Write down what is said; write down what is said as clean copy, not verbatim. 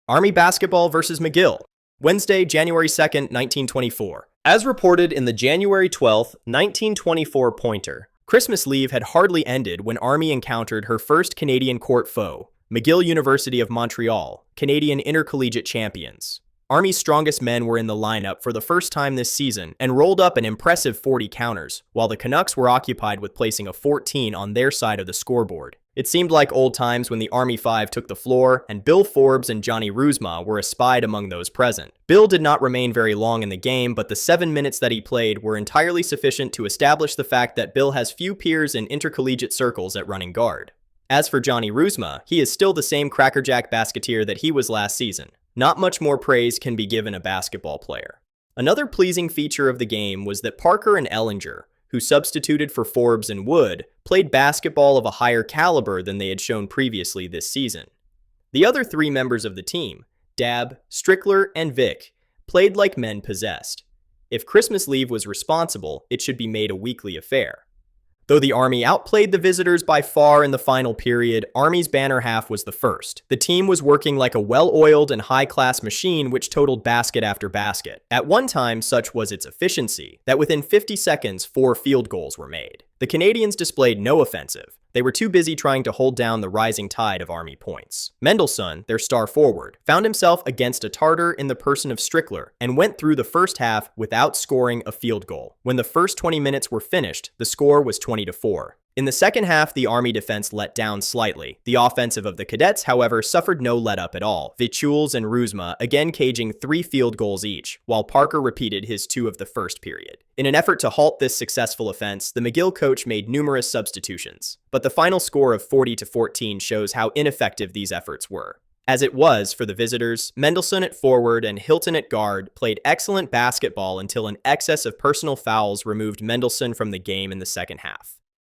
Army basketball versus McGill, Wednesday, January 2nd, 1924. As reported in the January 12th, 1924 pointer, Christmas leave had hardly ended when Army encountered her first Canadian court foe, McGill University of Montreal, Canadian intercollegiate champions. Army's strongest men were in the lineup for the first time this season and rolled up an impressive 40 counters, while the Canucks were occupied with placing a 14 on their side of the scoreboard. It seemed like old times when the Army Five took the floor, and Bill Forbes and Johnny Ruzma were espied among those present. Bill did not remain very long in the game, but the 7 minutes that he played were entirely sufficient to establish the fact that Bill has few peers in intercollegiate circles at running guard. As for Johnny Ruzma, he is still the same crackerjack basketeer that he was last season. Not much more praise can be given a basketball player. Another pleasing feature of the game was that Parker and Ellinger, who substituted for Forbes and Wood, played basketball of a higher caliber than they had shown previously this season. The other 3 members of the team, Dab, Strickler, and Vic, played like men possessed. If Christmas leave was responsible, it should be made a weekly affair. Though the Army outplayed the visitors by far in the final period, Army's banner half was the first. The team was working like a well-oiled and high-class machine which totaled basket after basket. At one time, such was its efficiency that within 50 seconds, 4 field goals were made. The Canadians displayed no offensive. They were too busy trying to hold down the rising tide of Army points. Mendelssohn, their star forward, found himself against a Tartar in the person of Strickler and went through the first half without scoring a field goal. When the first 20 minutes were finished, the score was 20-4. In the second half, the Army defense let down slightly. The offensive of the Cadets, however, suffered no let-up at all. Vichuls and Ruzma again caging 3 field goals each, while Parker repeated his 2 of the first period. In an effort to halt this successful offense, the McGill coach made numerous substitutions. But the final score of 40-14 shows how ineffective these efforts were. As it was for the visitors, Mendelssohn at forward and Hilton at guard played excellent basketball until an excess of personal fouls removed Mendelssohn from the game in the second half.